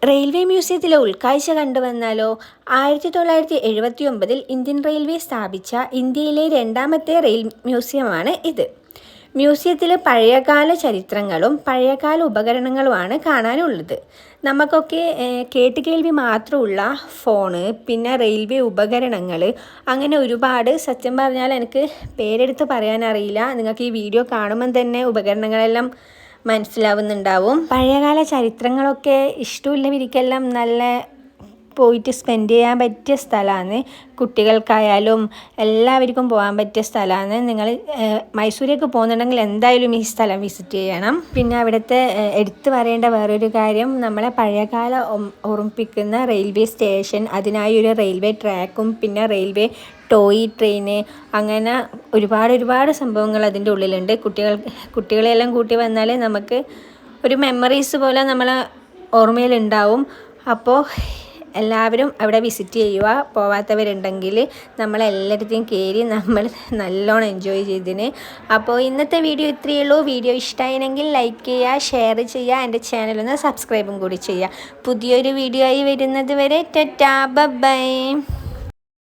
Railway മ്യൂസിയത്തിലെ ഉൾക്കാഴ്ച കണ്ടുവന്നാലോ? 1979 Indian railway സ്ഥാപിച്ച ഇന്ത്യയിലെ രണ്ടാമത്തെ റെയിൽ മ്യൂസിയമാണ് ഇത്. മ്യൂസിയത്തിൽ പഴയകാല ചരിത്രങ്ങളും പഴയകാല ഉപകരണങ്ങളുമാണ് കാണാനുള്ളത്. നമുക്കൊക്കെ കേട്ടുകേൾവി മാത്രമുള്ള ഫോണ്, പിന്നെ റെയിൽവേ ഉപകരണങ്ങൾ, അങ്ങനെ ഒരുപാട്. സത്യം പറഞ്ഞാൽ എനിക്ക് പേരെടുത്ത് പറയാനറിയില്ല. നിങ്ങൾക്ക് ഈ വീഡിയോ കാണുമ്പം തന്നെ ഉപകരണങ്ങളെല്ലാം മനസ്സിലാവുന്നുണ്ടാവും. പഴയകാല ചരിത്രങ്ങളൊക്കെ ഇഷ്ടമുള്ളവർക്കെല്ലാം നല്ല പോയിട്ട് സ്പെൻഡ് ചെയ്യാൻ പറ്റിയ സ്ഥലമാണ്. കുട്ടികൾക്കായാലും എല്ലാവർക്കും പോകാൻ പറ്റിയ സ്ഥലമാണ്. നിങ്ങൾ മൈസൂരേക്ക് പോകുന്നുണ്ടെങ്കിൽ എന്തായാലും ഈ സ്ഥലം വിസിറ്റ് ചെയ്യണം. പിന്നെ അവിടുത്തെ എടുത്തു പറയേണ്ട വേറൊരു കാര്യം, നമ്മളെ പഴയകാല ഓർമ്മിപ്പിക്കുന്ന റെയിൽവേ സ്റ്റേഷൻ, അതിനായി ഒരു റെയിൽവേ ട്രാക്കും പിന്നെ റെയിൽവേ ടോയ് ട്രെയിന്, അങ്ങനെ ഒരുപാട് സംഭവങ്ങൾ അതിൻ്റെ ഉള്ളിലുണ്ട്. കുട്ടികളെല്ലാം കൂട്ടി വന്നാൽ നമുക്ക് ഒരു മെമ്മറീസ് പോലെ നമ്മളെ ഓർമ്മയിലുണ്ടാവും. അപ്പോൾ എല്ലാവരും അവിടെ വിസിറ്റ് ചെയ്യുക. പോവാത്തവരുണ്ടെങ്കിൽ നമ്മളെല്ലായിടത്തും കയറി നമ്മൾ നല്ലോണം എൻജോയ് ചെയ്തിന്. അപ്പോൾ ഇന്നത്തെ വീഡിയോ ഇത്രയേ ഉള്ളൂ. വീഡിയോ ഇഷ്ടമായെങ്കിൽ ലൈക്ക് ചെയ്യുക, ഷെയർ ചെയ്യുക, എൻ്റെ ചാനലൊന്ന് സബ്സ്ക്രൈബും കൂടി ചെയ്യുക. പുതിയൊരു വീഡിയോ ആയി വരുന്നത് വരെ ടാറ്റാ ബൈ.